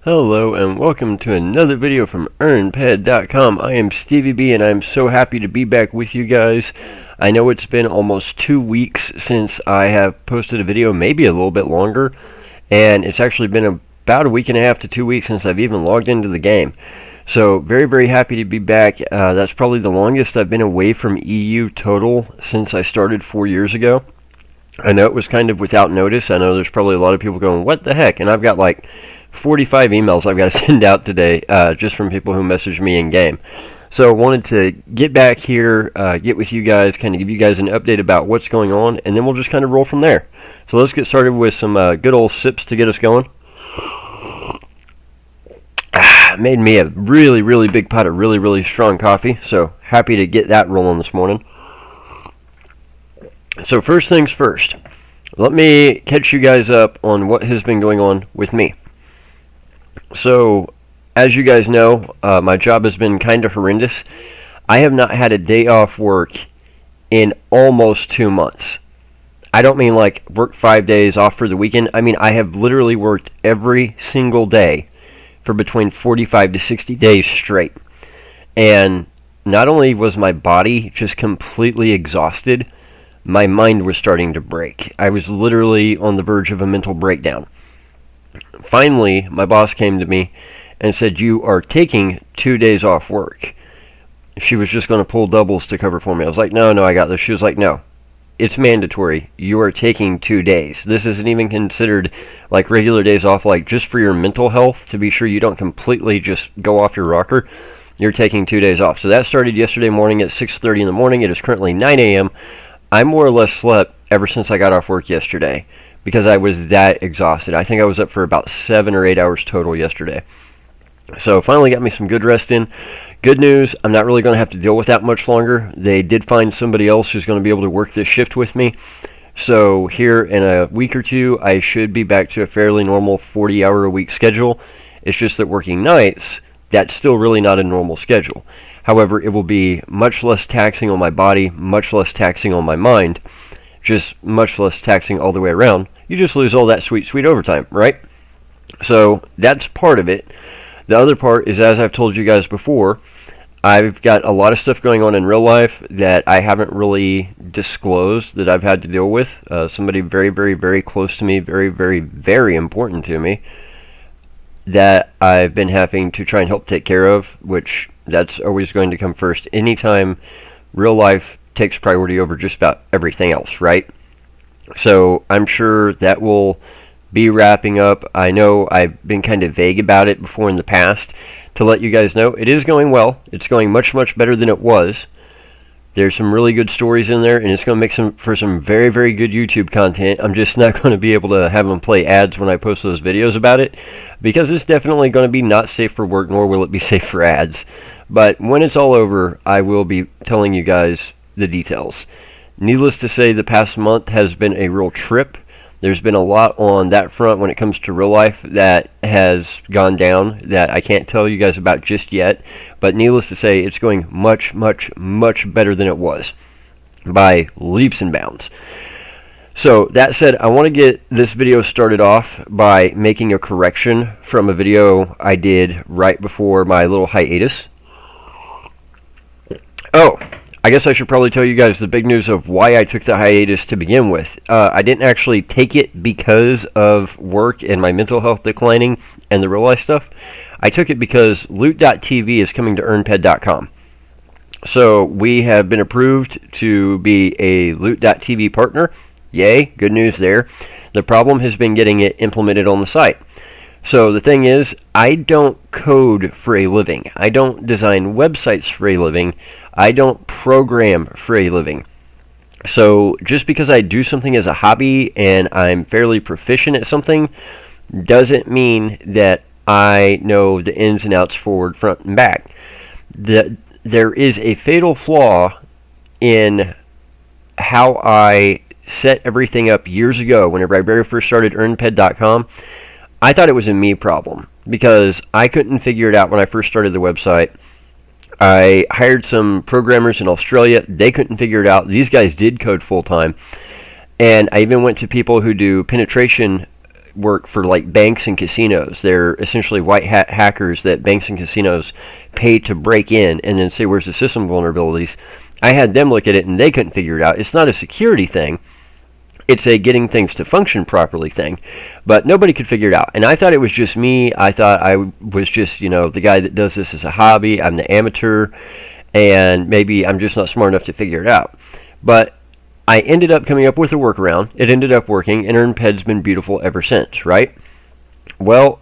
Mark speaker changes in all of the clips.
Speaker 1: Hello and welcome to another video from EarnPED.com. I am StevieB and I'm so happy to be back with you guys. I know it's been almost 2 weeks since I have posted a video, maybe a little bit longer, and it's actually been about a week and a half to 2 weeks since I've even logged into the game. So very happy to be back. That's probably the longest I've been away from EU total since I started 4 years ago. I know it was kind of without notice. I know there's probably a lot of people going, what the heck? And I've got like 45 emails I've got to send out today just from people who message me in game. So I wanted to get back here, get with you guys, kind of give you guys an update about what's going on, and then we'll just kind of roll from there. So let's get started with some good old sips to get us going. Made me a really big pot of really strong coffee, so happy to get that rolling this morning. So first things first, let me catch you guys up on what has been going on with me. So, as you guys know, my job has been kind of horrendous. I have not had a day off work in almost 2 months. I don't mean like work 5 days off for the weekend. I mean I have literally worked every single day for between 45 to 60 days straight. And not only was my body just completely exhausted, my mind was starting to break. I was literally on the verge of a mental breakdown. Finally, my boss came to me and said, you are taking 2 days off work. She was just going to pull doubles to cover for me. I was like, no, I got this. She was like, no, it's mandatory. You are taking 2 days. This isn't even considered like regular days off, like just for your mental health, to be sure you don't completely just go off your rocker. You're taking 2 days off. So that started yesterday morning at 6:30 in the morning. It is currently 9 a.m. I more or less slept ever since I got off work yesterday, because I was that exhausted. I think I was up for about 7 or 8 hours total yesterday. So finally got me some good rest in. Good news, I'm not really going to have to deal with that much longer. They did find somebody else who's going to be able to work this shift with me. So here in a week or two, I should be back to a fairly normal 40-hour-a-week schedule. It's just that working nights, that's still really not a normal schedule. However, it will be much less taxing on my body, much less taxing on my mind, just much less taxing all the way around. You just lose all that sweet overtime, right? So that's part of it. The other part is, as I've told you guys before, I've got a lot of stuff going on in real life that I haven't really disclosed that I've had to deal with. Somebody very close to me, very important to me, that I've been having to try and help take care of, which that's always going to come first. Anytime real life takes priority over just about everything else, right? So I'm sure that will be wrapping up. I know I've been kind of vague about it before in the past. To let you guys know, it is going well. It's going much better than it was. There's some really good stories in there, and it's going to make for some very good YouTube content. I'm just not going to be able to have them play ads when I post those videos about it, because it's definitely going to be not safe for work, nor will it be safe for ads. But when it's all over, I will be telling you guys the details. Needless to say, the past month has been a real trip. There's been a lot on that front when it comes to real life that has gone down that I can't tell you guys about just yet. But needless to say, it's going much better than it was by leaps and bounds. So that said, I want to get this video started off by making a correction from a video I did right before my little hiatus. Oh, I guess I should probably tell you guys the big news of why I took the hiatus to begin with. I didn't actually take it because of work and my mental health declining and the real life stuff. I took it because Loot.tv is coming to EarnPED.com. So we have been approved to be a Loot.tv partner. Yay, good news there. The problem has been getting it implemented on the site. So the thing is, I don't code for a living. I don't design websites for a living. I don't program for a living. So just because I do something as a hobby and I'm fairly proficient at something doesn't mean that I know the ins and outs forward, front, and back. There is a fatal flaw in how I set everything up years ago whenever I very first started EarnPED.com. I thought it was a me problem because I couldn't figure it out when I first started the website. I hired some programmers in Australia. They couldn't figure it out. These guys did code full-time. And I even went to people who do penetration work for like banks and casinos. They're essentially white hat hackers that banks and casinos pay to break in and then say, where's the system vulnerabilities? I had them look at it and they couldn't figure it out. It's not a security thing. It's a getting things to function properly thing. But nobody could figure it out. And I thought it was just me. I thought I was just, the guy that does this as a hobby. I'm the amateur. And maybe I'm just not smart enough to figure it out. But I ended up coming up with a workaround. It ended up working, and EarnPED's been beautiful ever since, right? Well,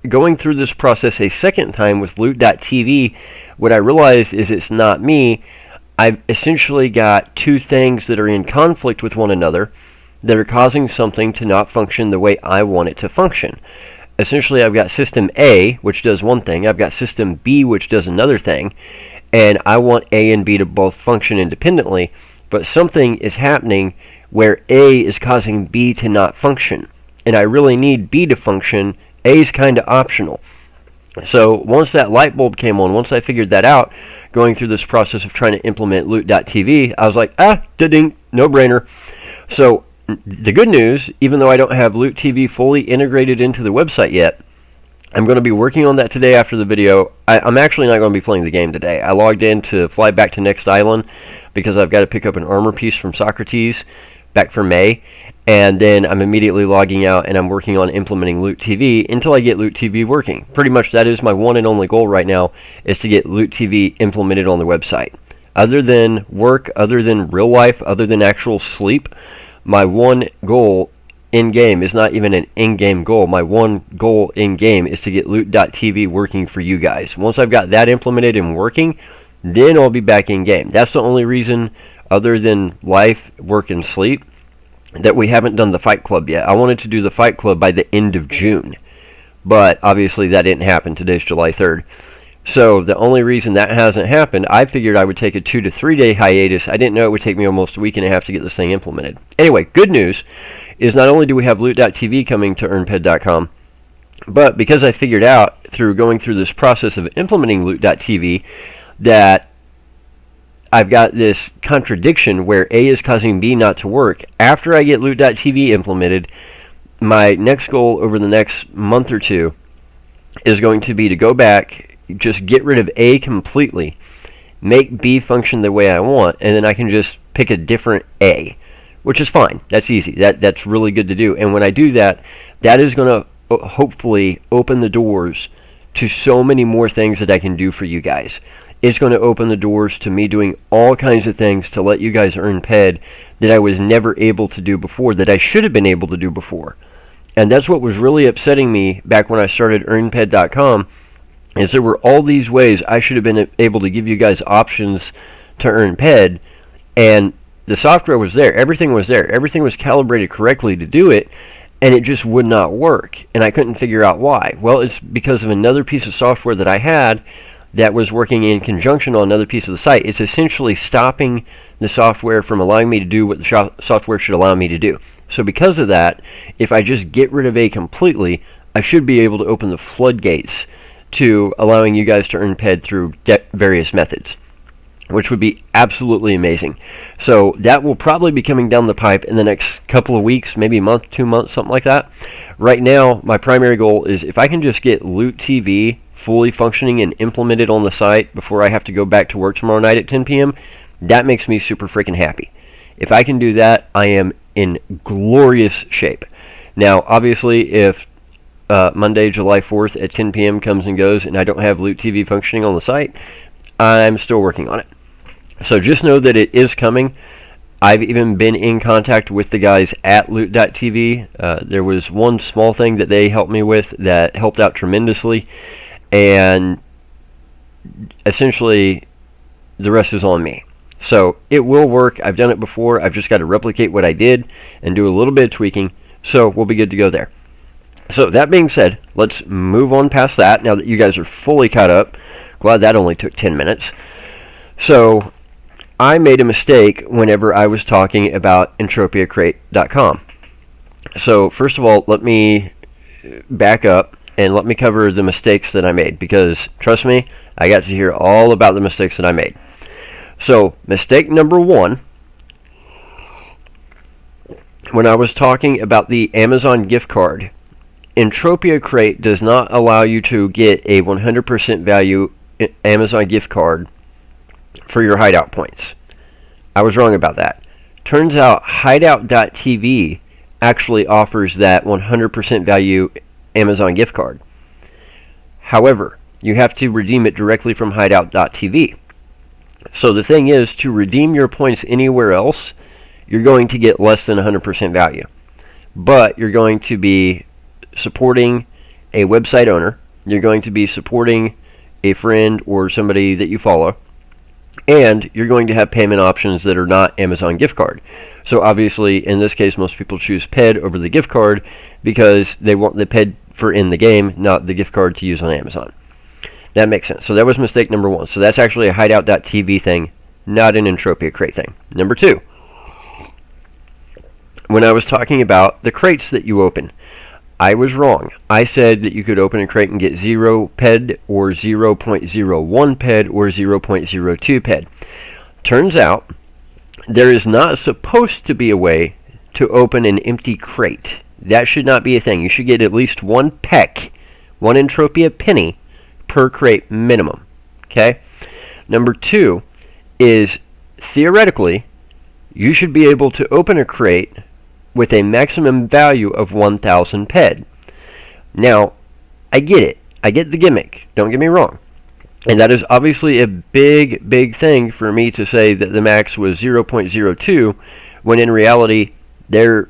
Speaker 1: going through this process a second time with Loot.tv, what I realized is it's not me. I've essentially got two things that are in conflict with one another that are causing something to not function the way I want it to function. Essentially, I've got System A, which does one thing. I've got System B, which does another thing. And I want A and B to both function independently. But something is happening where A is causing B to not function. And I really need B to function. A is kind of optional. So once that light bulb came on, once I figured that out, going through this process of trying to implement Loot.tv, I was like, da-ding, no-brainer. So the good news, even though I don't have Loot.tv fully integrated into the website yet, I'm going to be working on that today after the video. I'm actually not going to be playing the game today. I logged in to fly back to Next Island because I've got to pick up an armor piece from Socrates back for May. And then I'm immediately logging out and I'm working on implementing Loot.tv until I get Loot.tv working. Pretty much that is my one and only goal right now, is to get Loot.tv implemented on the website. Other than work, other than real life, other than actual sleep, my one goal in-game is not even an in-game goal. My one goal in-game is to get Loot.tv working for you guys. Once I've got that implemented and working, then I'll be back in-game. That's the only reason, other than life, work, and sleep, that we haven't done the Fight Club yet. I wanted to do the Fight Club by the end of June, but obviously that didn't happen. Today's July 3rd. So the only reason that hasn't happened, I figured I would take a 2 to 3 day hiatus. I didn't know it would take me almost a week and a half to get this thing implemented. Anyway, good news is not only do we have Loot.tv coming to EarnPED.com, but because I figured out through going through this process of implementing Loot.tv that I've got this contradiction where A is causing B not to work. After I get Loot.tv implemented, my next goal over the next month or two is going to be to go back, just get rid of A completely, make B function the way I want, and then I can just pick a different A, which is fine. That's easy. That's really good to do. And when I do that, that is going to hopefully open the doors to so many more things that I can do for you guys. It's going to open the doors to me doing all kinds of things to let you guys earn PED that I was never able to do before, that I should have been able to do before. And that's what was really upsetting me back when I started EarnPED.com, is there were all these ways I should have been able to give you guys options to earn PED, and the software was there. Everything was there. Everything was calibrated correctly to do it, and it just would not work. And I couldn't figure out why. Well, it's because of another piece of software that I had that was working in conjunction on another piece of the site. It's essentially stopping the software from allowing me to do what the software should allow me to do. So because of that, if I just get rid of A completely, I should be able to open the floodgates to allowing you guys to earn PED through various methods, which would be absolutely amazing. So that will probably be coming down the pipe in the next couple of weeks, maybe a month, 2 months, something like that. Right now, my primary goal is if I can just get Loot.tv fully functioning and implemented on the site before I have to go back to work tomorrow night at 10 p.m., that makes me super freaking happy. If I can do that, I am in glorious shape. Now, obviously, if Monday, July 4th at 10 p.m. comes and goes and I don't have Loot.tv functioning on the site, I'm still working on it. So just know that it is coming. I've even been in contact with the guys at Loot.tv. There was one small thing that they helped me with that helped out tremendously, and essentially the rest is on me. So it will work. I've done it before. I've just got to replicate what I did and do a little bit of tweaking, so we'll be good to go there. So that being said, let's move on past that now that you guys are fully caught up. Glad that only took 10 minutes. So I made a mistake whenever I was talking about EntropiaCrate.com. So first of all, let me back up and let me cover the mistakes that I made, because trust me, I got to hear all about the mistakes that I made. So mistake number one, when I was talking about the Amazon gift card Entropia Crate does not allow you to get a 100% value Amazon gift card for your hideout points. I was wrong about that. Turns out hideout.tv actually offers that 100% value Amazon gift card. However, you have to redeem it directly from hideout.tv. So the thing is, to redeem your points anywhere else, you're going to get less than 100% value. But you're going to be supporting a website owner. You're going to be supporting a friend or somebody that you follow. And you're going to have payment options that are not Amazon gift card. So obviously, in this case, most people choose PED over the gift card because they want the PED for in the game, not the gift card to use on Amazon. That makes sense. So that was mistake number 1. So that's actually a hideout.tv thing, not an Entropia Crate thing. Number 2, when I was talking about the crates that you open, I was wrong. I said that you could open a crate and get 0 PED or 0.01 PED or 0.02 PED. Turns out there is not supposed to be a way to open an empty crate. That should not be a thing. You should get at least 1 PEC, 1 Entropia penny, per crate minimum. Okay? Number 2 is, theoretically, you should be able to open a crate with a maximum value of 1,000 PED. Now, I get it. I get the gimmick. Don't get me wrong. And that is obviously a big, big thing for me to say that the max was 0.02, when in reality, the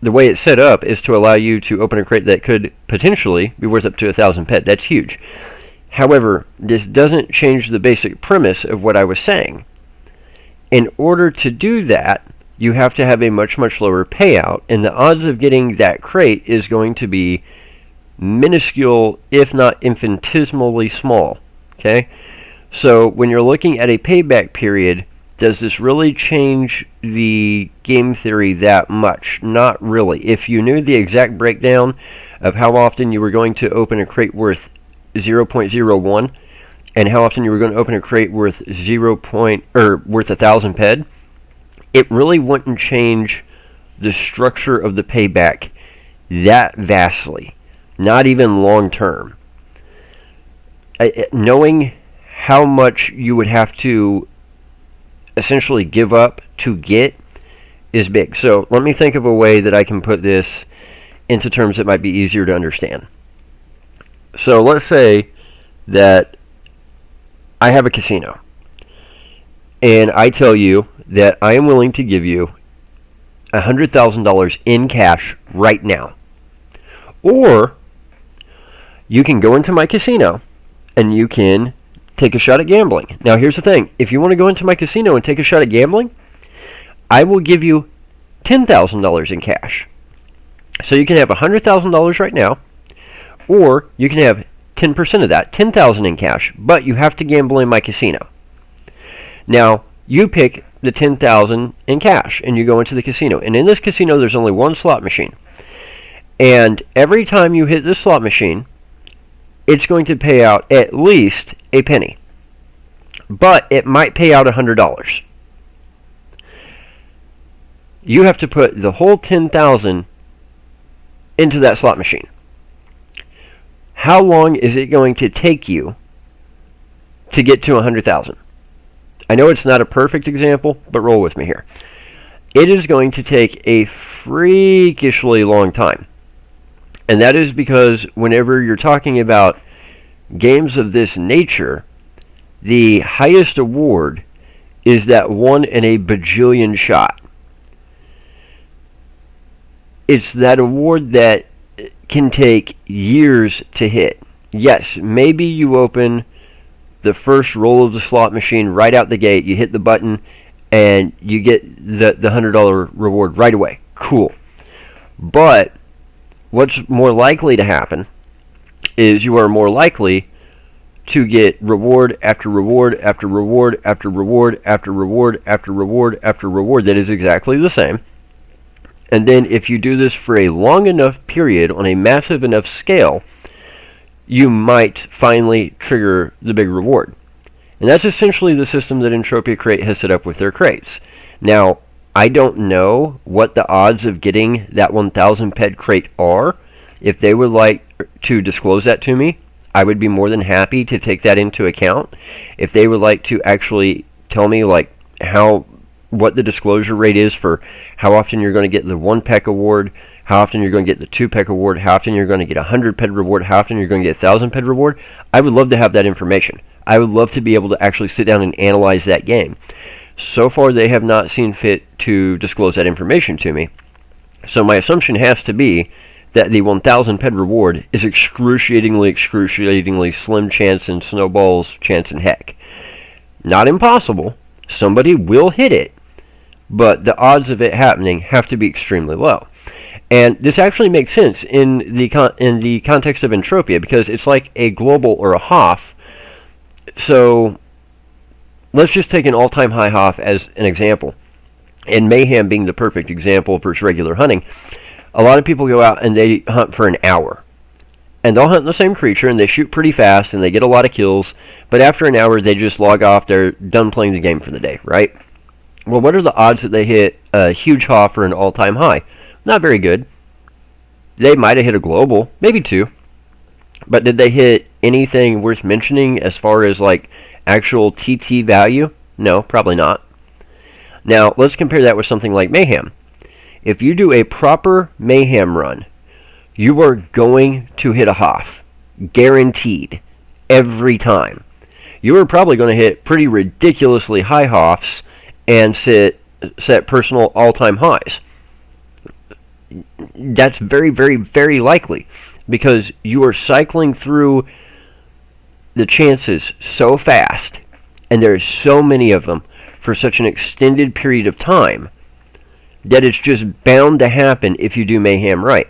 Speaker 1: way it's set up is to allow you to open a crate that could potentially be worth up to 1,000 PED. That's huge. However, this doesn't change the basic premise of what I was saying. In order to do that, you have to have a much, much lower payout, and the odds of getting that crate is going to be minuscule, if not infinitesimally small. Okay? So when you're looking at a payback period, does this really change the game theory that much? Not really. If you knew the exact breakdown of how often you were going to open a crate worth 0.01 and how often you were going to open a crate worth worth 1,000 PED, it really wouldn't change the structure of the payback that vastly. Not even long term. Knowing how much you would have to essentially give up to get is big. So let me think of a way that I can put this into terms that might be easier to understand. So let's say that I have a casino, and I tell you that I am willing to give you $100,000 in cash right now. Or you can go into my casino and you can take a shot at gambling. Now here's the thing. If you want to go into my casino and take a shot at gambling, I will give you $10,000 in cash. So you can have $100,000 right now, or you can have 10% of that, $10,000 in cash, but you have to gamble in my casino. Now, you pick the $10,000 in cash, and you go into the casino. And in this casino, there's only one slot machine. And every time you hit this slot machine, it's going to pay out at least a penny. But it might pay out $100. You have to put the whole $10,000 into that slot machine. How long is it going to take you to get to $100,000? I know it's not a perfect example, but roll with me here. It is going to take a freakishly long time. And that is because whenever you're talking about games of this nature, the highest award is that 1 in a bajillion shot. It's that award that can take years to hit. Yes, maybe you open the first roll of the slot machine right out the gate, you hit the button, and you get the $100 reward right away. Cool. But what's more likely to happen is you are more likely to get reward after reward after reward after reward after reward after reward after reward that is exactly the same. And then if you do this for a long enough period on a massive enough scale, you might finally trigger the big reward. And that's essentially the system that Entropia Crate has set up with their crates. Now, I don't know what the odds of getting that 1,000 PED crate are, If they would like to disclose that to me, I would be more than happy to take that into account. If they would like to actually tell me like what the disclosure rate is for how often you're going to get the 1 PEC award, how often you're going to get the 2 PEC award, how often you're going to get a 100 PED reward, how often you're going to get a 1,000 PED reward, I would love to have that information. I would love to be able to actually sit down and analyze that game. So far, they have not seen fit to disclose that information to me. So my assumption has to be that the 1,000 PED reward is excruciatingly slim chance and snowballs chance in heck. Not impossible. Somebody will hit it, but the odds of it happening have to be extremely low. And this actually makes sense in the context of Entropia, because it's like a global or a HOF. So let's just take an all-time high HOF as an example, and Mayhem being the perfect example versus regular hunting. A lot of people go out and they hunt for an hour, and they'll hunt the same creature, and they shoot pretty fast, and they get a lot of kills, but after an hour, they just log off. They're done playing the game for the day, right? Well, what are the odds that they hit a huge HOF or an all-time high? Not very good. They might have hit a global, maybe 2. But did they hit anything worth mentioning as far as, like, actual TT value? No, probably not. Now, let's compare that with something like Mayhem. If you do a proper Mayhem run, you are going to hit a HOF. Guaranteed. Every time. You are probably going to hit pretty ridiculously high HOFs and set personal all-time highs. That's very, very, very likely, because you are cycling through the chances so fast, and there's so many of them for such an extended period of time, that it's just bound to happen if you do Mayhem right.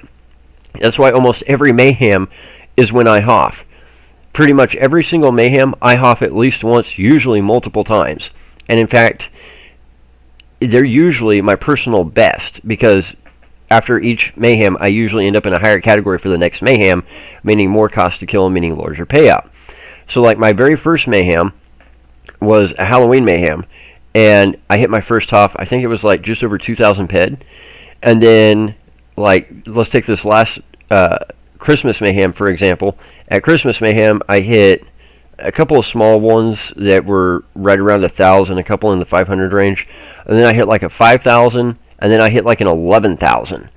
Speaker 1: That's why almost every Mayhem is when I HOF. Pretty much every single Mayhem, I HOF at least once, usually multiple times. And in fact, they're usually my personal best, because after each Mayhem, I usually end up in a higher category for the next Mayhem, meaning more cost to kill, meaning larger payout. So like my very first Mayhem was a Halloween Mayhem, and I hit my first HOF, I think it was like just over 2,000 PED. And then, like, let's take this last Christmas Mayhem, for example. At Christmas Mayhem, I hit a couple of small ones that were right around 1,000, a couple in the 500 range. And then I hit like a 5,000, and then I hit like an 11,000.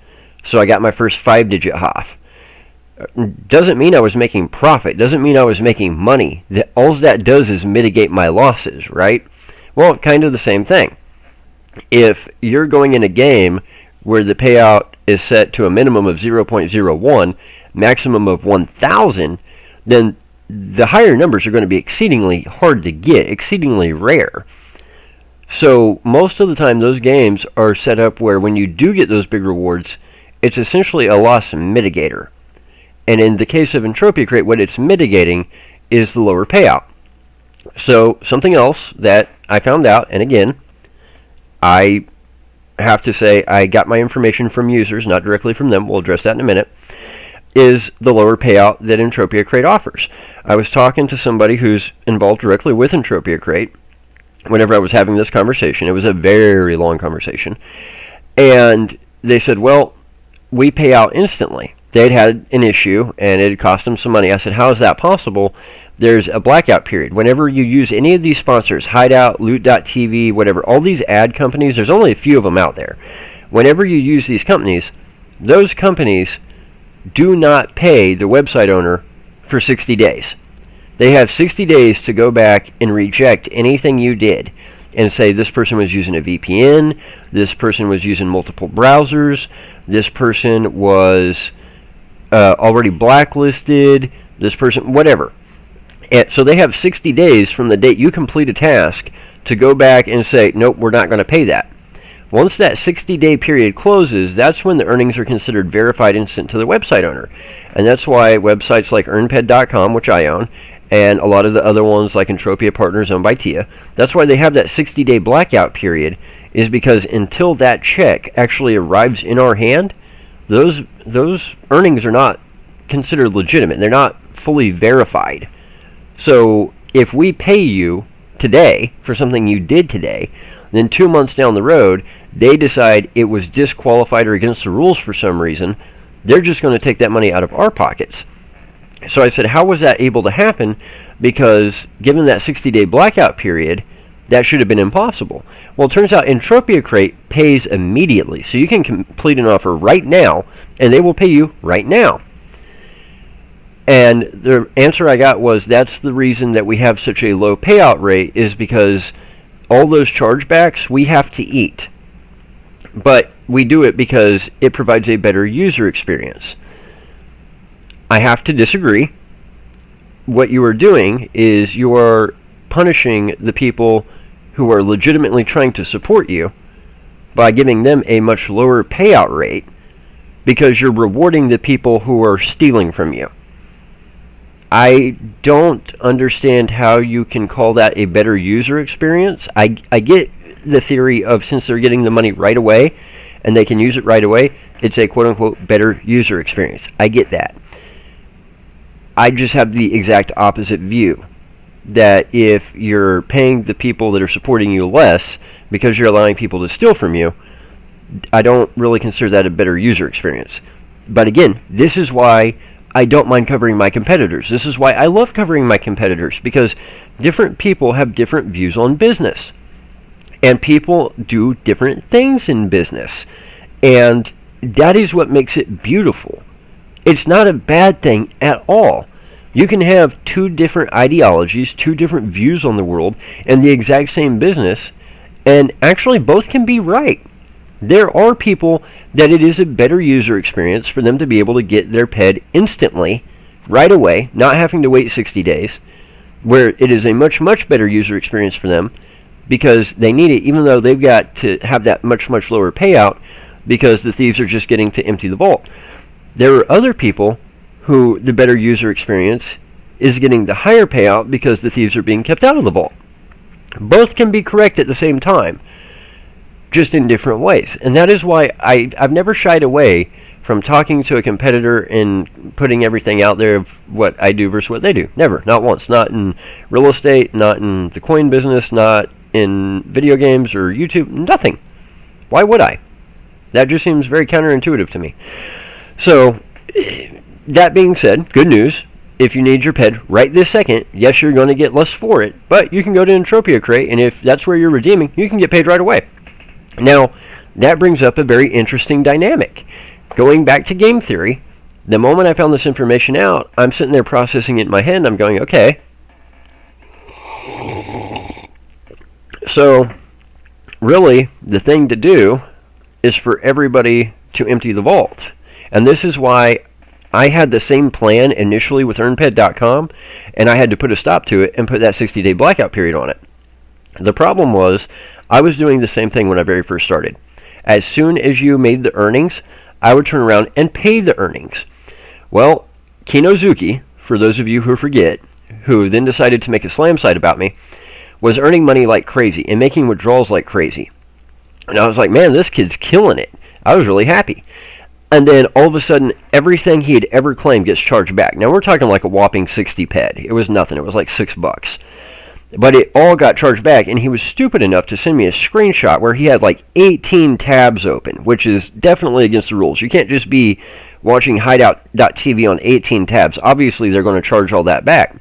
Speaker 1: So I got my first 5-digit HOF. Doesn't mean I was making profit. Doesn't mean I was making money. All that does is mitigate my losses, right? Well, kind of the same thing. If you're going in a game where the payout is set to a minimum of 0.01, maximum of 1,000, then the higher numbers are going to be exceedingly hard to get, exceedingly rare. So most of the time those games are set up where when you do get those big rewards, it's essentially a loss mitigator. And in the case of Entropia Crate, what it's mitigating is the lower payout. So something else that I found out, and again, I have to say I got my information from users, not directly from them, we'll address that in a minute, is the lower payout that Entropia Crate offers. I was talking to somebody who's involved directly with Entropia Crate whenever I was having this conversation. It was a very long conversation. And they said, well, we pay out instantly. They'd had an issue, and it had cost them some money. I said, how is that possible? There's a blackout period. Whenever you use any of these sponsors, Hideout, Loot.tv, whatever, all these ad companies, there's only a few of them out there. Whenever you use these companies, those companies do not pay the website owner for 60 days. They have 60 days to go back and reject anything you did and say this person was using a VPN, this person was using multiple browsers, this person was already blacklisted, this person, whatever. And so they have 60 days from the date you complete a task to go back and say, nope, we're not going to pay that. Once that 60-day period closes, that's when the earnings are considered verified and sent to the website owner. And that's why websites like EarnPED.com, which I own, and a lot of the other ones like Entropia Partners owned by TIA, that's why they have that 60-day blackout period, is because until that check actually arrives in our hand, those earnings are not considered legitimate. They're not fully verified. So if we pay you today for something you did today, then 2 months down the road, they decide it was disqualified or against the rules for some reason, They're just going to take that money out of our pockets. So I said, how was that able to happen? Because given that 60-day blackout period, that should have been impossible. Well, it turns out Entropia Crate pays immediately. So you can complete an offer right now, and they will pay you right now. And the answer I got was, that's the reason that we have such a low payout rate, is because all those chargebacks we have to eat. But we do it because it provides a better user experience. I have to disagree. What you are doing is you are punishing the people who are legitimately trying to support you by giving them a much lower payout rate, because you're rewarding the people who are stealing from you. I don't understand how you can call that a better user experience. I get the theory of, since they're getting the money right away and they can use it right away, it's a quote-unquote better user experience. I get that. I just have the exact opposite view, that if you're paying the people that are supporting you less because you're allowing people to steal from you, I don't really consider that a better user experience. But again, this is why I don't mind covering my competitors. This is why I love covering my competitors, because different people have different views on business. And people do different things in business. And that is what makes it beautiful. It's not a bad thing at all. You can have two different ideologies, two different views on the world, and the exact same business, and actually both can be right. There are people that it is a better user experience for them to be able to get their PED instantly, right away, not having to wait 60 days, where it is a much, much better user experience for them because they need it, even though they've got to have that much, much lower payout because the thieves are just getting to empty the vault. There are other people who the better user experience is getting the higher payout because the thieves are being kept out of the vault. Both can be correct at the same time, just in different ways. And that is why I've never shied away from talking to a competitor and putting everything out there of what I do versus what they do. Never. Not once. Not in real estate, not in the coin business, not in video games or YouTube. Nothing. Why would I? That just seems very counterintuitive to me. So, that being said, good news. If you need your PED right this second, yes, you're going to get less for it, but you can go to Entropia Crate, and if that's where you're redeeming, you can get paid right away. Now, that brings up a very interesting dynamic. Going back to game theory, the moment I found this information out, I'm sitting there processing it in my head, and I'm going, okay. So, really, the thing to do is for everybody to empty the vault. And this is why I had the same plan initially with EarnPED.com, and I had to put a stop to it and put that 60-day blackout period on it. The problem was, I was doing the same thing when I very first started. As soon as you made the earnings, I would turn around and pay the earnings. Well, Kinozuki, for those of you who forget, who then decided to make a slam site about me, was earning money like crazy and making withdrawals like crazy. And I was like, man, this kid's killing it. I was really happy. And then all of a sudden, everything he had ever claimed gets charged back. Now, we're talking like a whopping 60 PED. It was nothing. It was like $6. But it all got charged back, and he was stupid enough to send me a screenshot where he had like 18 tabs open, which is definitely against the rules. You can't just be watching Hideout.tv on 18 tabs. Obviously, they're going to charge all that back.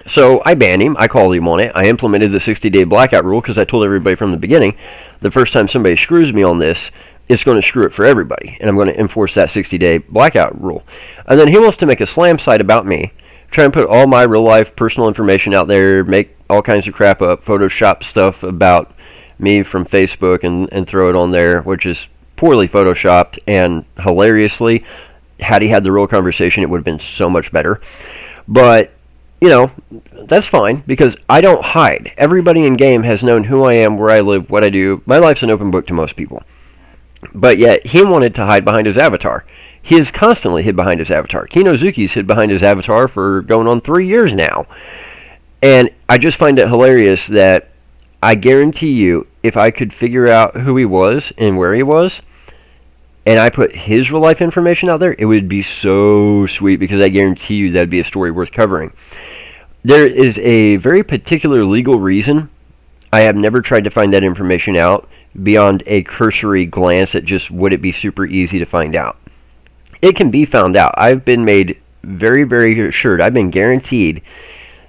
Speaker 1: So I banned him. I called him on it. I implemented the 60-day blackout rule because I told everybody from the beginning, the first time somebody screws me on this, it's going to screw it for everybody, and I'm going to enforce that 60-day blackout rule. And then he wants to make a slam site about me, try and put all my real-life personal information out there, make all kinds of crap up, Photoshop stuff about me from Facebook and throw it on there, which is poorly Photoshopped, and hilariously, had he had the real conversation, it would have been so much better. But, you know, that's fine, because I don't hide. Everybody in game has known who I am, where I live, what I do. My life's an open book to most people. But yet, he wanted to hide behind his avatar. He has constantly hid behind his avatar. Kinozuki's hid behind his avatar for going on 3 years now. And I just find it hilarious that I guarantee you, if I could figure out who he was and where he was, and I put his real life information out there, it would be so sweet, because I guarantee you that'd be a story worth covering. There is a very particular legal reason I have never tried to find that information out beyond a cursory glance at just would it be super easy to find out. it can be found out. I've been made very, very assured. I've been guaranteed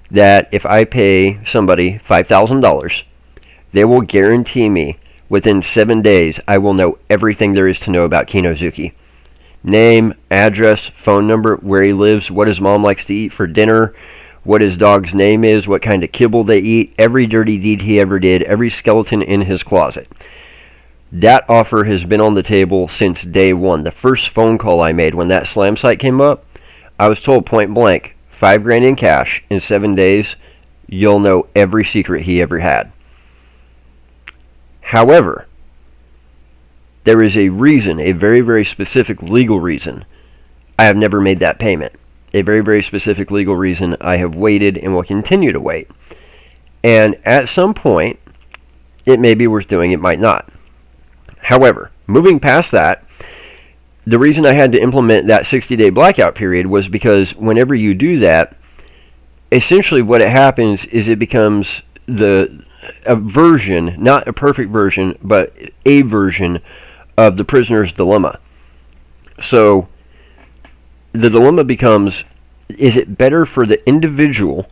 Speaker 1: that if I pay somebody $5,000, they will guarantee me within 7 days I will know everything there is to know about Kinozuki. Name, address, phone number, where he lives, what his mom likes to eat for dinner, what his dog's name is, what kind of kibble they eat, every dirty deed he ever did, every skeleton in his closet. That offer has been on the table since day one. The first phone call I made when that slam site came up, I was told point blank, $5,000 in cash in 7 days, you'll know every secret he ever had. However, there is a reason, a very, very specific legal reason, I have never made that payment. A very, very specific legal reason I have waited and will continue to wait. And at some point, it may be worth doing, it might not. However, moving past that, the reason I had to implement that 60-day blackout period was because whenever you do that, essentially what it happens is it becomes a version, not a perfect version, but a version of the prisoner's dilemma. So the dilemma becomes, is it better for the individual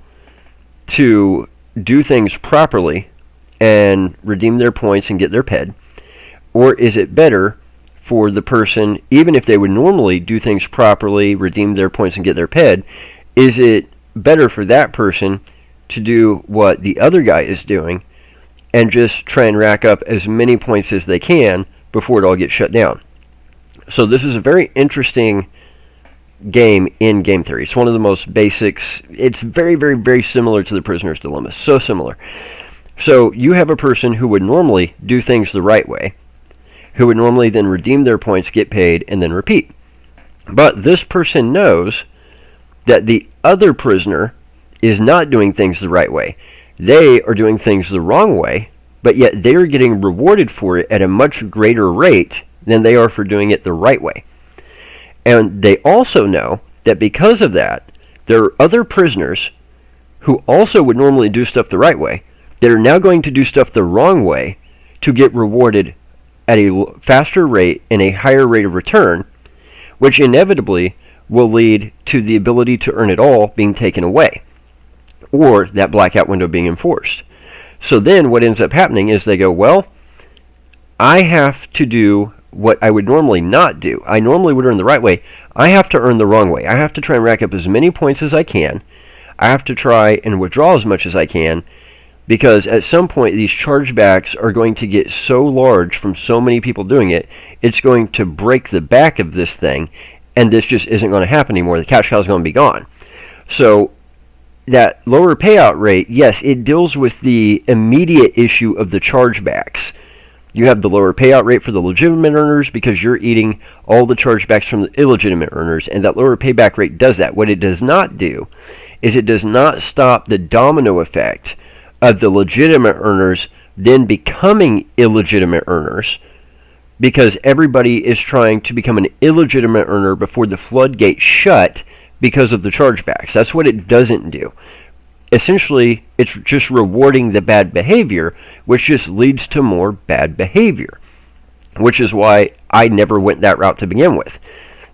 Speaker 1: to do things properly and redeem their points and get their PED, or is it better for the person, even if they would normally do things properly, redeem their points and get their PED, is it better for that person to do what the other guy is doing and just try and rack up as many points as they can before it all gets shut down? So this is a very interesting game in game theory. It's one of the most basics. It's very, very, very similar to the prisoner's dilemma. So similar. So you have a person who would normally do things the right way, who would normally then redeem their points, get paid, and then repeat. But this person knows that the other prisoner is not doing things the right way. They are doing things the wrong way, but yet they are getting rewarded for it at a much greater rate than they are for doing it the right way. And they also know that because of that, there are other prisoners who also would normally do stuff the right way that are now going to do stuff the wrong way to get rewarded at a faster rate and a higher rate of return, which inevitably will lead to the ability to earn it all being taken away, or that blackout window being enforced. So then what ends up happening is they go, well, I have to do what I would normally not do. I normally would earn the right way. I have to earn the wrong way. I have to try and rack up as many points as I can. I have to try and withdraw as much as I can, because at some point these chargebacks are going to get so large from so many people doing it, it's going to break the back of this thing, and this just isn't going to happen anymore. The cash cow is going to be gone. So that lower payout rate, yes, it deals with the immediate issue of the chargebacks. You have the lower payout rate for the legitimate earners because you're eating all the chargebacks from the illegitimate earners, and that lower payback rate does that. What it does not do is it does not stop the domino effect of the legitimate earners then becoming illegitimate earners, because everybody is trying to become an illegitimate earner before the floodgates shut because of the chargebacks. That's what it doesn't do. Essentially, it's just rewarding the bad behavior, which just leads to more bad behavior, which is why I never went that route to begin with.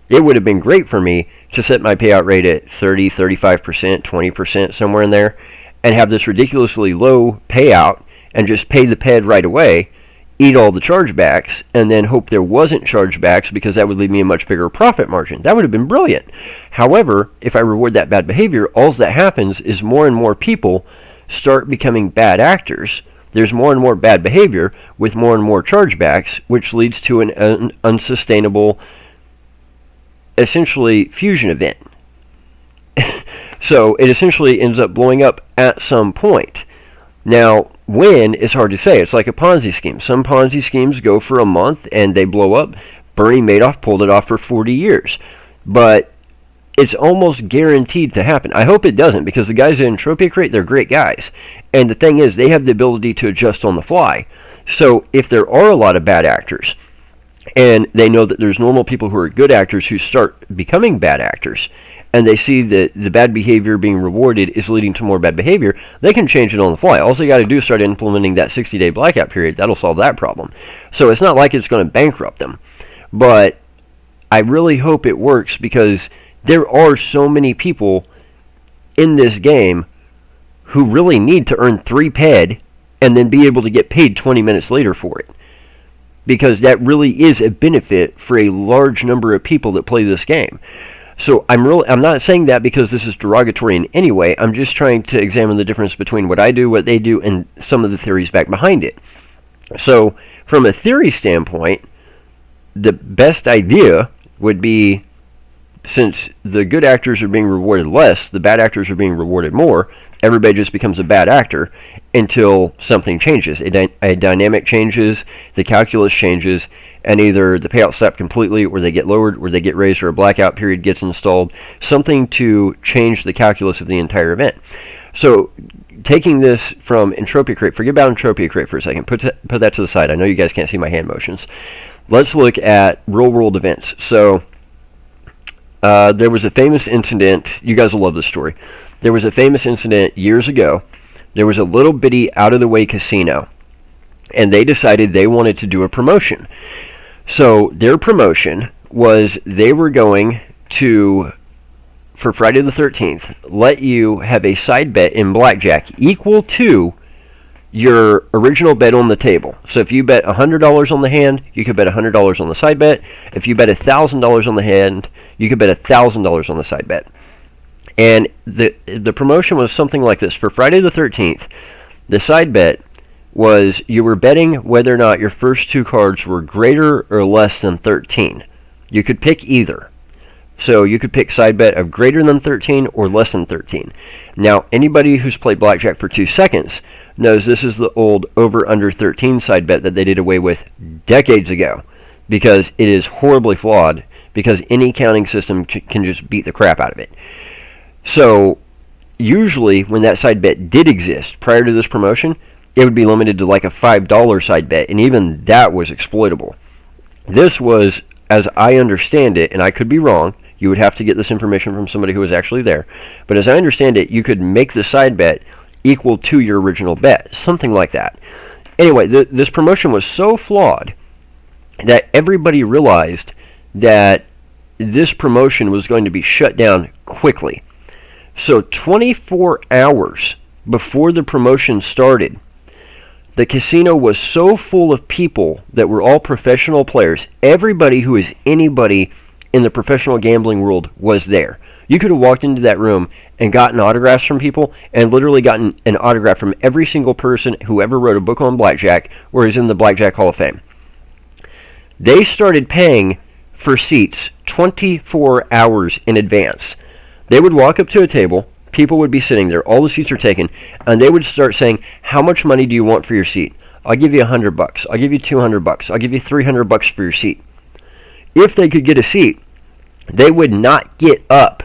Speaker 1: It would have been great for me to set my payout rate at 30, 35%, 20%, somewhere in there, and have this ridiculously low payout and just pay the PED right away, eat all the chargebacks, and then hope there wasn't chargebacks, because that would leave me a much bigger profit margin. That would have been brilliant. However, if I reward that bad behavior, all that happens is more and more people start becoming bad actors. There's more and more bad behavior with more and more chargebacks, which leads to an unsustainable, essentially, fusion event. So it essentially ends up blowing up at some point. Now, when is hard to say. It's like a Ponzi scheme. Some Ponzi schemes go for a month and they blow up. Bernie Madoff pulled it off for 40 years. But it's almost guaranteed to happen. I hope it doesn't, because the guys at Entropia Crate, they're great guys. And the thing is, they have the ability to adjust on the fly. So if there are a lot of bad actors, and they know that there's normal people who are good actors who start becoming bad actors, and they see that the bad behavior being rewarded is leading to more bad behavior, they can change it on the fly. All they got to do is start implementing that 60-day blackout period. That'll solve that problem. So it's not like it's going to bankrupt them. But I really hope it works, because there are so many people in this game who really need to earn 3 PED and then be able to get paid 20 minutes later for it. Because that really is a benefit for a large number of people that play this game. So I'm not saying that because this is derogatory in any way. I'm just trying to examine the difference between what I do, what they do, and some of the theories back behind it. So from a theory standpoint, the best idea would be, since the good actors are being rewarded less, the bad actors are being rewarded more, everybody just becomes a bad actor until something changes. A dynamic changes, the calculus changes, and either the payouts stop completely, or they get lowered, or they get raised, or a blackout period gets installed, something to change the calculus of the entire event. So taking this from Entropia Crate, forget about Entropia Crate for a second, put that to the side. I know you guys can't see my hand motions. Let's look at real world events. So there was a famous incident. You guys will love this story. There was a famous incident years ago. There was a little bitty out-of-the-way casino, and they decided they wanted to do a promotion. So their promotion was they were going to, for Friday the 13th, let you have a side bet in blackjack equal to your original bet on the table. So if you bet $100 on the hand, you could bet $100 on the side bet. If you bet $1,000 on the hand, you could bet $1,000 on the side bet. And the promotion was something like this. For Friday the 13th, the side bet was you were betting whether or not your first 2 cards were greater or less than 13. You could pick either. So you could pick side bet of greater than 13 or less than 13. Now, anybody who's played blackjack for 2 seconds knows this is the old over under 13 side bet that they did away with decades ago, because it is horribly flawed, because any counting system can just beat the crap out of it. So usually when that side bet did exist prior to this promotion, it would be limited to like a $5 side bet, and even that was exploitable. This was, as I understand it, and I could be wrong, you would have to get this information from somebody who was actually there, but as I understand it, you could make the side bet equal to your original bet, something like that. Anyway, this promotion was so flawed that everybody realized that this promotion was going to be shut down quickly. So 24 hours before the promotion started, the casino was so full of people that were all professional players. Everybody who is anybody in the professional gambling world was there. You could have walked into that room and gotten autographs from people, and literally gotten an autograph from every single person who ever wrote a book on blackjack or is in the Blackjack Hall of Fame. They started paying for seats 24 hours in advance. They would walk up to a table, people would be sitting there, all the seats are taken, and they would start saying, how much money do you want for your seat? I'll give you $100, I'll give you $200, I'll give you $300 for your seat. If they could get a seat, they would not get up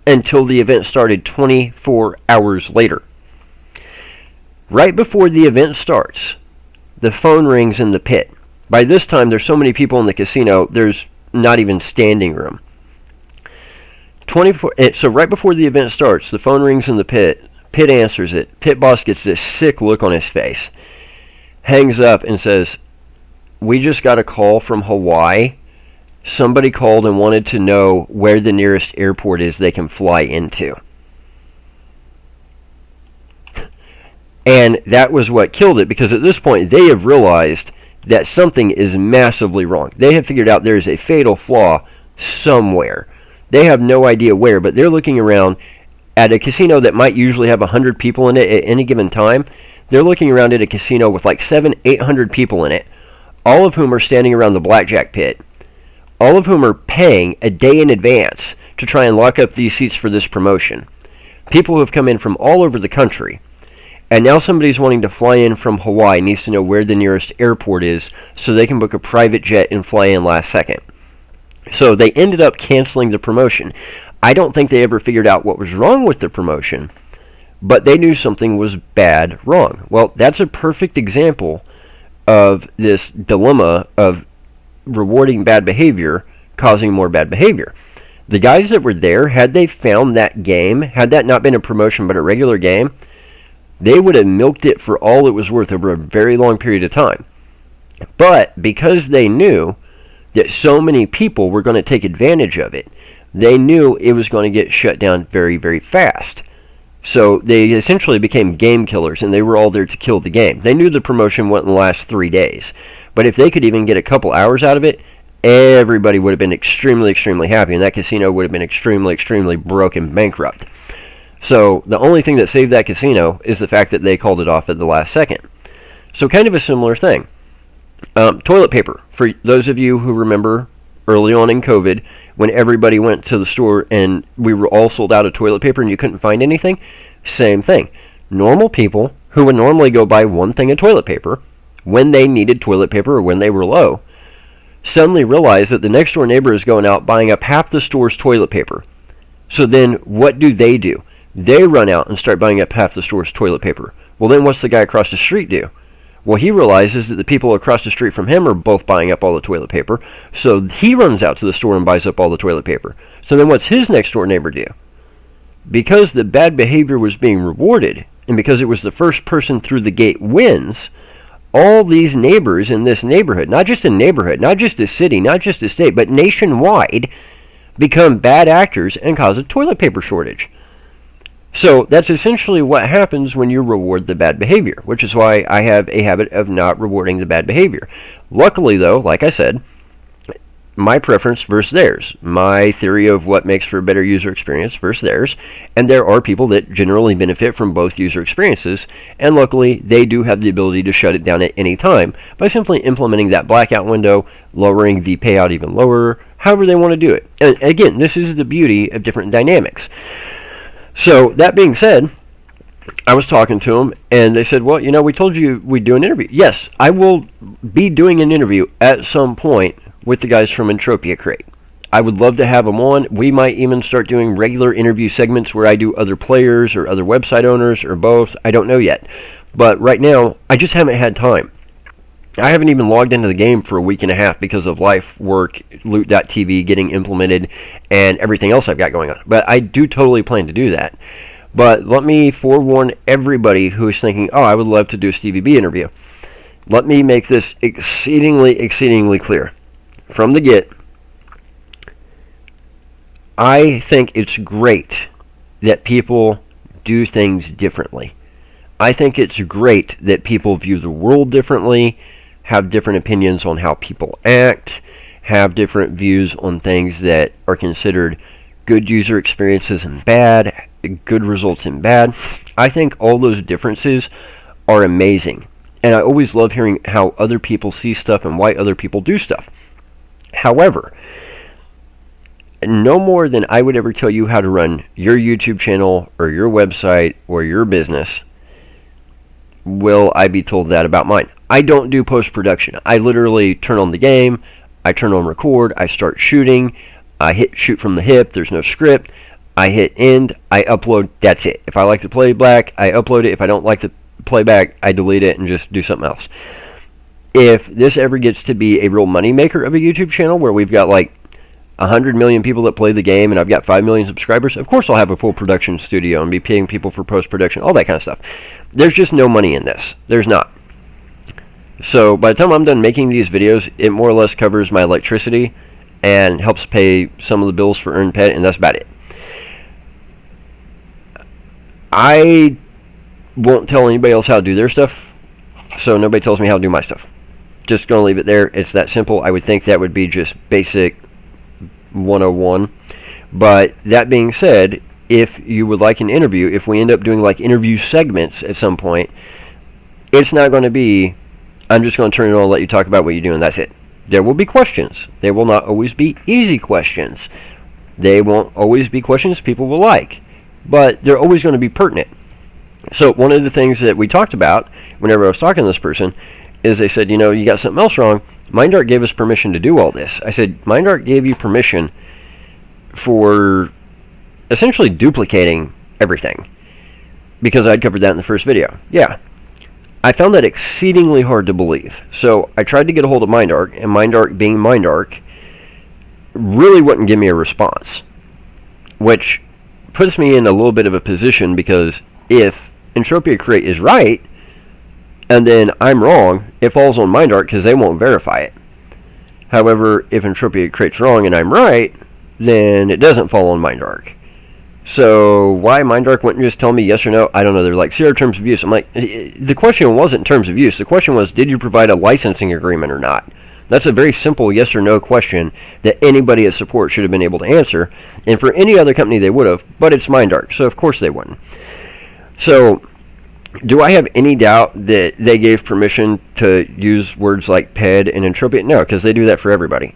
Speaker 1: until the event started 24 hours later. Right before the event starts, the phone rings in the pit. By this time, there's so many people in the casino, there's not even standing room. So right before the event starts, the phone rings in the pit. Pit answers it. Pit boss gets this sick look on his face. Hangs up and says, we just got a call from Hawaii. Somebody called and wanted to know where the nearest airport is they can fly into. And that was what killed it, because at this point they have realized that something is massively wrong. They have figured out there is a fatal flaw somewhere. They have no idea where, but they're looking around at a casino that might usually have 100 people in it at any given time. They're looking around at a casino with like 700-800 people in it, all of whom are standing around the blackjack pit, all of whom are paying a day in advance to try and lock up these seats for this promotion. People who have come in from all over the country, and now somebody's wanting to fly in from Hawaii, needs to know where the nearest airport is so they can book a private jet and fly in last second. So they ended up canceling the promotion. I don't think they ever figured out what was wrong with the promotion, but they knew something was bad wrong. Well, that's a perfect example of this dilemma of rewarding bad behavior causing more bad behavior. The guys that were there, had they found that game, had that not been a promotion but a regular game, they would have milked it for all it was worth over a very long period of time. But because they knew that so many people were going to take advantage of it. They knew it was going to get shut down very, very fast. So they essentially became game killers, and they were all there to kill the game. They knew the promotion wouldn't last 3 days. But if they could even get a couple hours out of it, everybody would have been extremely, extremely happy, and that casino would have been extremely, extremely broke and bankrupt. So the only thing that saved that casino is the fact that they called it off at the last second. So kind of a similar thing. Toilet paper. For those of you who remember early on in COVID, when everybody went to the store and we were all sold out of toilet paper and you couldn't find anything, same thing. Normal people who would normally go buy one thing of toilet paper when they needed toilet paper or when they were low, suddenly realized that the next door neighbor is going out buying up half the store's toilet paper. So then what do? They run out and start buying up half the store's toilet paper. Well, then what's the guy across the street do? Well, he realizes that the people across the street from him are both buying up all the toilet paper, so he runs out to the store and buys up all the toilet paper. So then what's his next door neighbor do? Because the bad behavior was being rewarded, and because it was the first person through the gate wins, all these neighbors in this neighborhood, not just a neighborhood, not just a city, not just a state, but nationwide, become bad actors and cause a toilet paper shortage. So that's essentially what happens when you reward the bad behavior, which is why I have a habit of not rewarding the bad behavior. Luckily, though, like I said, my preference versus theirs, my theory of what makes for a better user experience versus theirs, and there are people that generally benefit from both user experiences, and luckily they do have the ability to shut it down at any time by simply implementing that blackout window, lowering the payout even lower, however they want to do it. And again, this is the beauty of different dynamics. So, that being said, I was talking to them, and they said, well, we told you we'd do an interview. Yes, I will be doing an interview at some point with the guys from Entropia Crate. I would love to have them on. We might even start doing regular interview segments where I do other players or other website owners or both. I don't know yet. But right now, I just haven't had time. I haven't even logged into the game for a week and a half because of life, work, Loot.tv getting implemented, and everything else I've got going on. But I do totally plan to do that. But let me forewarn everybody who is thinking, oh, I would love to do a StevieB interview. Let me make this exceedingly, exceedingly clear. From the get, I think it's great that people do things differently. I think it's great that people view the world differently, have different opinions on how people act, have different views on things that are considered good user experiences and bad, good results and bad. I think all those differences are amazing. And I always love hearing how other people see stuff and why other people do stuff. However, no more than I would ever tell you how to run your YouTube channel or your website or your business will I be told that about mine. I don't do post-production. I literally turn on the game, I turn on record, I start shooting, I hit shoot from the hip, there's no script, I hit end, I upload, that's it. If I like the playback, I upload it. If I don't like the playback, I delete it and just do something else. If this ever gets to be a real money maker of a YouTube channel where we've got like 100 million people that play the game and I've got 5 million subscribers, of course I'll have a full production studio and be paying people for post-production, all that kind of stuff. There's just no money in this. There's not. So by the time I'm done making these videos, it more or less covers my electricity and helps pay some of the bills for EarnPED, and that's about it. I won't tell anybody else how to do their stuff, so nobody tells me how to do my stuff. Just going to leave it there. It's that simple. I would think that would be just basic 101. But that being said, if you would like an interview, if we end up doing like interview segments at some point, it's not going to be, I'm just going to turn it on and let you talk about what you do and that's it. There will be questions. They will not always be easy questions. They won't always be questions people will like. But they're always going to be pertinent. So one of the things that we talked about whenever I was talking to this person is they said, you got something else wrong. MindArt gave us permission to do all this. I said, MindArt gave you permission for essentially duplicating everything because I'd covered that in the first video. Yeah. I found that exceedingly hard to believe. So I tried to get a hold of MindArt, and MindArt, being MindArt, really wouldn't give me a response, which puts me in a little bit of a position because if Entropia Crate is right and then I'm wrong, it falls on MindArt because they won't verify it. However, if Entropia Crate's wrong and I'm right, then it doesn't fall on MindArc. So why MindArc wouldn't just tell me yes or no? I don't know. They're like, 0 terms of use. I'm like, the question wasn't terms of use. The question was, did you provide a licensing agreement or not? That's a very simple yes or no question that anybody at support should have been able to answer. And for any other company, they would have, but it's MindArc, so of course they wouldn't. So do I have any doubt that they gave permission to use words like PED and Entropia? No, because they do that for everybody.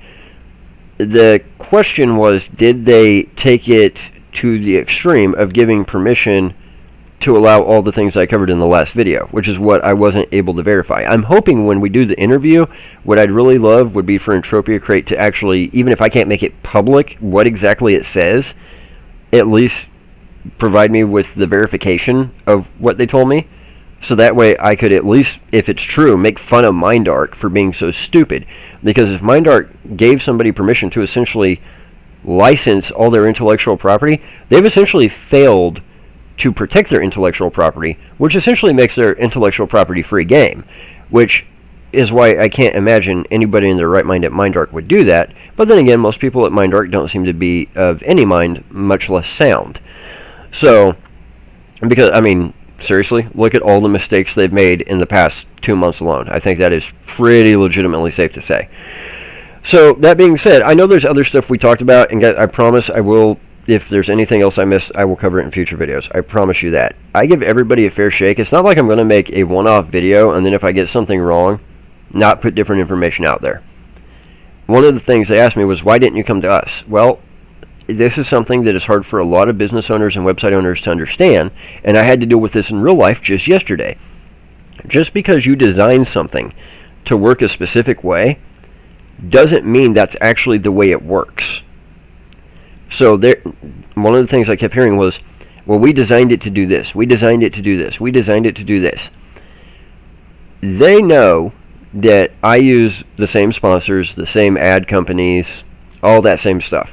Speaker 1: The question was, did they take it to the extreme of giving permission to allow all the things I covered in the last video, which is what I wasn't able to verify. I'm hoping when we do the interview, what I'd really love would be for Entropia Crate to actually, even if I can't make it public, what exactly it says, at least provide me with the verification of what they told me, so that way I could at least, if it's true, make fun of MindArc for being so stupid. Because if MindArc gave somebody permission to essentially license all their intellectual property, they've essentially failed to protect their intellectual property, which essentially makes their intellectual property free game, which is why I can't imagine anybody in their right mind at MindArc would do that. But then again, most people at MindArc don't seem to be of any mind, much less sound. So, because, I mean, seriously, look at all the mistakes they've made in the past 2 months alone. I think that is pretty legitimately safe to say. So, that being said, I know there's other stuff we talked about, and guys, I promise I will, if there's anything else I missed, I will cover it in future videos. I promise you that. I give everybody a fair shake. It's not like I'm going to make a one-off video, and then if I get something wrong, not put different information out there. One of the things they asked me was, why didn't you come to us? Well, this is something that is hard for a lot of business owners and website owners to understand, and I had to deal with this in real life just yesterday. Just because you design something to work a specific way doesn't mean that's actually the way it works. So one of the things I kept hearing was, well, we designed it to do this, we designed it to do this, we designed it to do this. They know that I use the same sponsors, the same ad companies, all that same stuff.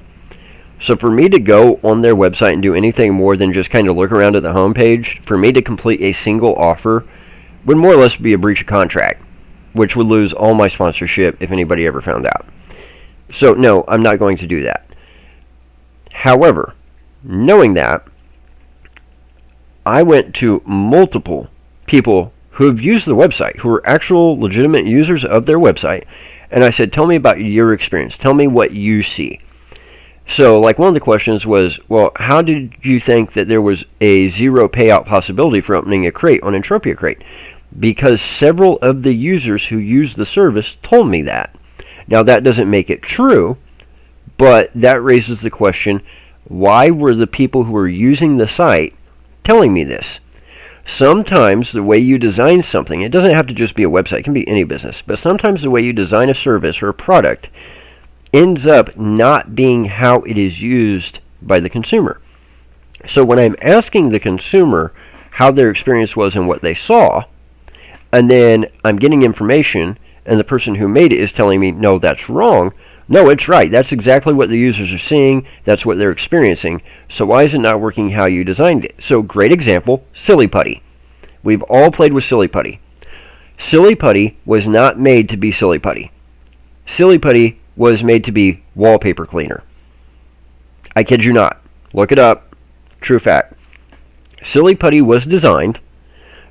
Speaker 1: So for me to go on their website and do anything more than just kind of look around at the homepage, for me to complete a single offer would more or less be a breach of contract, which would lose all my sponsorship if anybody ever found out. So no, I'm not going to do that. However, knowing that, I went to multiple people who have used the website, who are actual legitimate users of their website, and I said, tell me about your experience. Tell me what you see. So, like, one of the questions was, well, how did you think that there was a zero payout possibility for opening a crate on Entropia Crate? Because several of the users who use the service told me that. Now, that doesn't make it true, but that raises the question, why were the people who were using the site telling me this? Sometimes the way you design something, it doesn't have to just be a website, it can be any business, but sometimes the way you design a service or a product ends up not being how it is used by the consumer. So when I'm asking the consumer how their experience was and what they saw, and then I'm getting information, and the person who made it is telling me, no, that's wrong. No, it's right. That's exactly what the users are seeing. That's what they're experiencing. So why is it not working how you designed it? So great example, Silly Putty. We've all played with Silly Putty. Silly Putty was not made to be Silly Putty. Silly Putty was made to be wallpaper cleaner. I kid you not. Look it up. True fact. Silly Putty was designed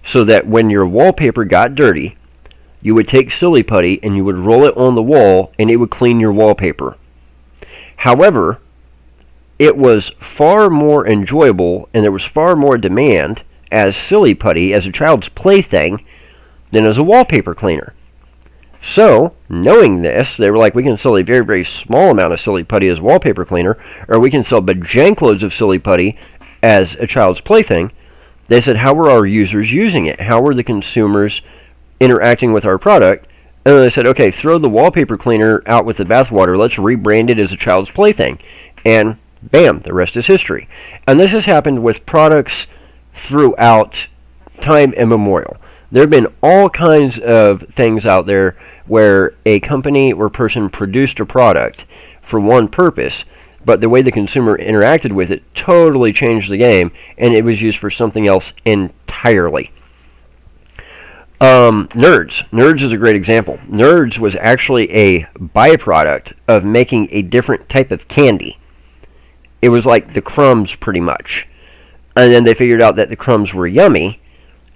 Speaker 1: so that when your wallpaper got dirty, you would take Silly Putty and you would roll it on the wall and it would clean your wallpaper. However, it was far more enjoyable and there was far more demand as Silly Putty, as a child's plaything, than as a wallpaper cleaner. So, knowing this, they were like, we can sell a very, very small amount of Silly Putty as wallpaper cleaner, or we can sell bajankloads of Silly Putty as a child's plaything. They said, how were our users using it? How were the consumers interacting with our product? And then they said, okay, throw the wallpaper cleaner out with the bathwater. Let's rebrand it as a child's plaything. And bam, the rest is history. And this has happened with products throughout time immemorial. There have been all kinds of things out there where a company or person produced a product for one purpose, but the way the consumer interacted with it totally changed the game, and it was used for something else entirely. Nerds. Nerds is a great example. Nerds was actually a byproduct of making a different type of candy. It was like the crumbs, pretty much. And then they figured out that the crumbs were yummy,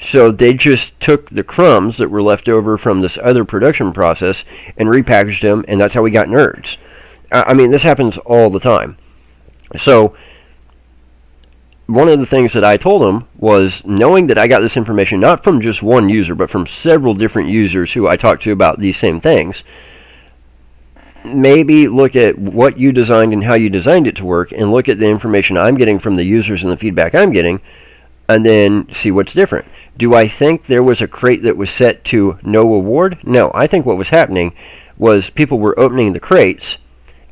Speaker 1: so they just took the crumbs that were left over from this other production process and repackaged them, and that's how we got Nerds. I mean, this happens all the time. So one of the things that I told them was, knowing that I got this information not from just one user, but from several different users who I talked to about these same things, maybe look at what you designed and how you designed it to work, and look at the information I'm getting from the users and the feedback I'm getting, and then see what's different. Do I think there was a crate that was set to no award? No, I think what was happening was people were opening the crates,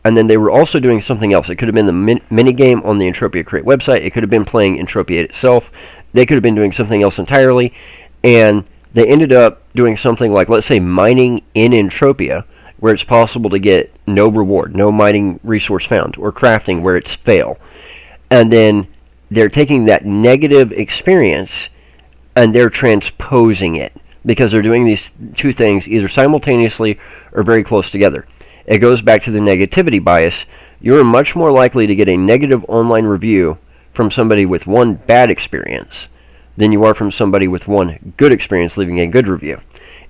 Speaker 1: and then they were also doing something else. It could have been the mini game on the Entropia Crate website. It could have been playing Entropia itself. They could have been doing something else entirely. And they ended up doing something like, let's say, mining in Entropia, where it's possible to get no reward, no mining resource found, or crafting where it's fail. And then they're taking that negative experience and they're transposing it, because they're doing these two things either simultaneously or very close together. It goes back to the negativity bias. You're much more likely to get a negative online review from somebody with one bad experience than you are from somebody with one good experience leaving a good review.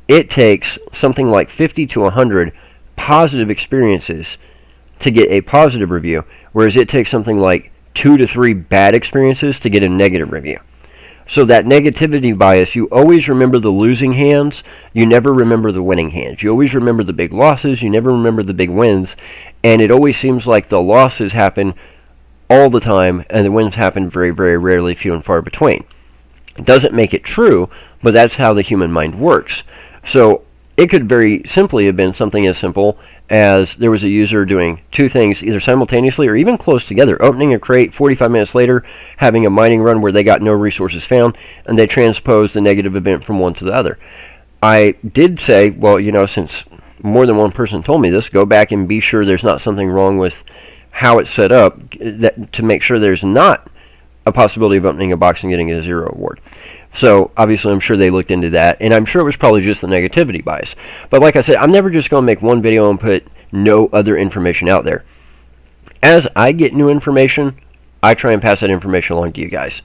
Speaker 1: It takes something like 50 to 100 positive experiences to get a positive review, whereas it takes something like 2 to 3 bad experiences to get a negative review. So that negativity bias, you always remember the losing hands, you never remember the winning hands. You always remember the big losses, you never remember the big wins, and it always seems like the losses happen all the time, and the wins happen very, very rarely, few and far between. It doesn't make it true, but that's how the human mind works. So it could very simply have been something as simple as there was a user doing two things either simultaneously or even close together, opening a crate, 45 minutes later having a mining run where they got no resources found, and they transposed the negative event from one to the other. I did say, well, since more than one person told me this, go back and be sure there's not something wrong with how it's set up, to make sure there's not a possibility of opening a box and getting a 0 award. So obviously I'm sure they looked into that, and I'm sure it was probably just the negativity bias. But like I said, I'm never just going to make one video and put no other information out there. As I get new information, I try and pass that information along to you guys.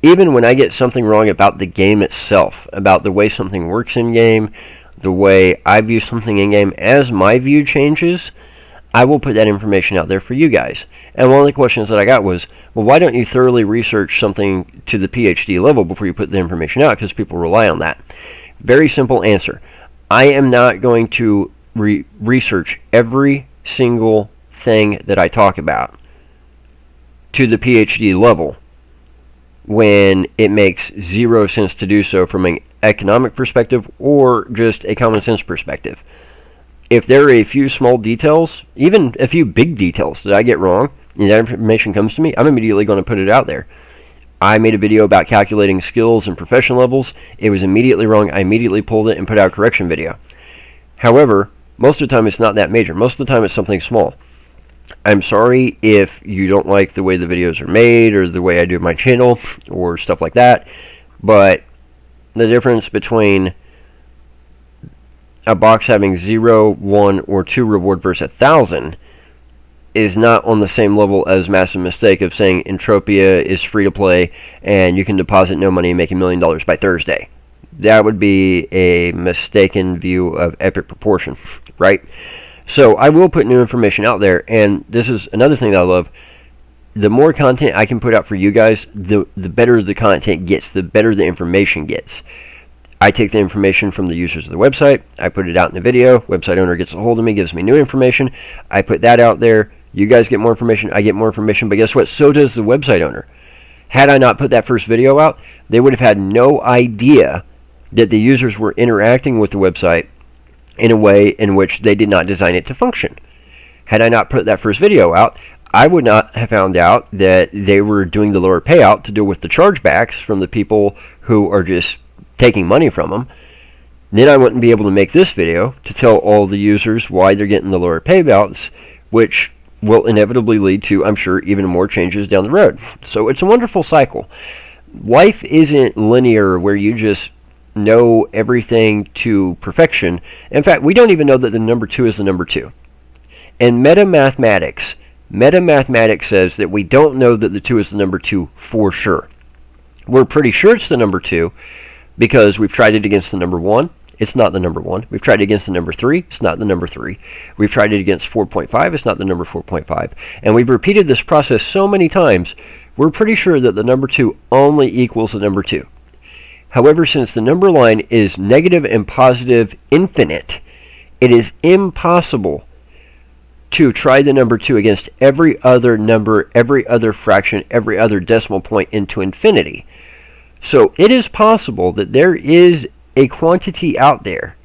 Speaker 1: Even when I get something wrong about the game itself, about the way something works in-game, the way I view something in-game, as my view changes, I will put that information out there for you guys. And one of the questions that I got was, well, why don't you thoroughly research something to the PhD level before you put the information out? Because people rely on that. Very simple answer. I am not going to research every single thing that I talk about to the PhD level when it makes zero sense to do so from an economic perspective or just a common sense perspective. If there are a few small details, even a few big details that I get wrong, and that information comes to me, I'm immediately going to put it out there. I made a video about calculating skills and profession levels. It was immediately wrong. I immediately pulled it and put out a correction video. However, most of the time it's not that major. Most of the time it's something small. I'm sorry if you don't like the way the videos are made or the way I do my channel or stuff like that, but the difference between a box having 0, 1, or 2 reward versus 1,000 is not on the same level as massive mistake of saying Entropia is free to play and you can deposit no money and make $1 million by Thursday. That would be a mistaken view of epic proportion, right? So I will put new information out there, and this is another thing that I love. The more content I can put out for you guys, the better the content gets, the better the information gets. I take the information from the users of the website, I put it out in a video, website owner gets a hold of me, gives me new information, I put that out there, you guys get more information, I get more information, but guess what? So does the website owner. Had I not put that first video out, they would have had no idea that the users were interacting with the website in a way in which they did not design it to function. Had I not put that first video out, I would not have found out that they were doing the lower payout to deal with the chargebacks from the people who are just taking money from them. Then I wouldn't be able to make this video to tell all the users why they're getting the lower payouts, which will inevitably lead to, I'm sure, even more changes down the road. So it's a wonderful cycle. Life isn't linear where you just know everything to perfection. In fact, we don't even know that the number 2 is the number 2. And meta-mathematics says that we don't know that the 2 is the number 2 for sure. We're pretty sure it's the number 2 because we've tried it against the number 1. It's not the number 1. We've tried it against the number 3. It's not the number 3. We've tried it against 4.5. It's not the number 4.5. And we've repeated this process so many times, we're pretty sure that the number 2 only equals the number 2. However, since the number line is negative and positive infinite, it is impossible to try the number 2 against every other number, every other fraction, every other decimal point into infinity. So it is possible that there is a quantity out there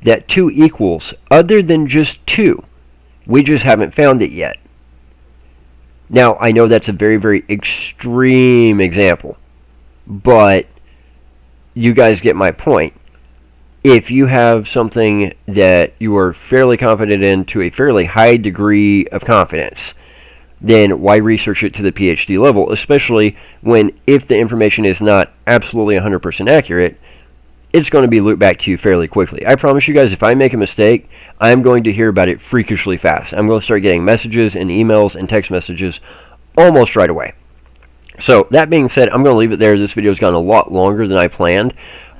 Speaker 1: that 2 equals other than just 2. We just haven't found it yet. Now, I know that's a very, very extreme example, but you guys get my point. If you have something that you are fairly confident in to a fairly high degree of confidence, then why research it to the PhD level, especially when if the information is not absolutely 100% accurate, it's going to be looped back to you fairly quickly. I promise you guys, if I make a mistake, I'm going to hear about it freakishly fast. I'm going to start getting messages and emails and text messages almost right away. So, that being said, I'm going to leave it there. This video has gone a lot longer than I planned,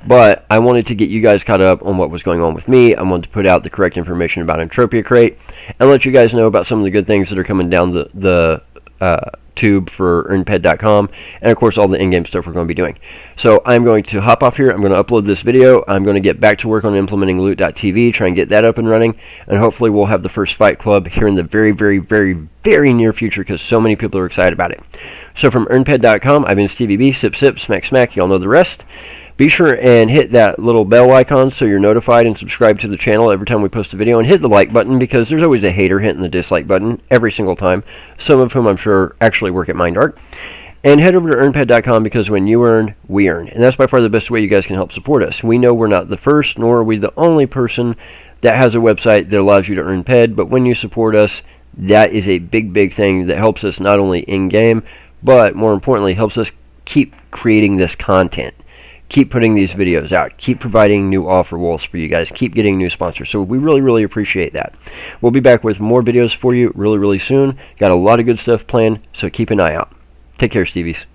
Speaker 1: but I wanted to get you guys caught up on what was going on with me. I wanted to put out the correct information about Entropia Crate and let you guys know about some of the good things that are coming down the tube for EarnPED.com, and of course all the in-game stuff we're going to be doing. So I'm going to hop off here. I'm going to upload this video. I'm going to get back to work on implementing Loot.tv, try and get that up and running, and hopefully we'll have the first fight club here in the very, very, very, very near future because so many people are excited about it. So from EarnPED.com, I've been StevieB's, sip, sip, smack, smack. Y'all know the rest. Be sure and hit that little bell icon so you're notified and subscribe to the channel every time we post a video, and hit the like button because there's always a hater hitting the dislike button every single time, some of whom I'm sure actually work at MindArt. And head over to EarnPED.com because when you earn, we earn. And that's by far the best way you guys can help support us. We know we're not the first, nor are we the only person that has a website that allows you to earn PED, but when you support us, that is a big, big thing that helps us not only in-game, but more importantly, helps us keep creating this content. Keep putting these videos out. Keep providing new offer walls for you guys. Keep getting new sponsors. So we really, really appreciate that. We'll be back with more videos for you really, really soon. Got a lot of good stuff planned, so keep an eye out. Take care, Stevies.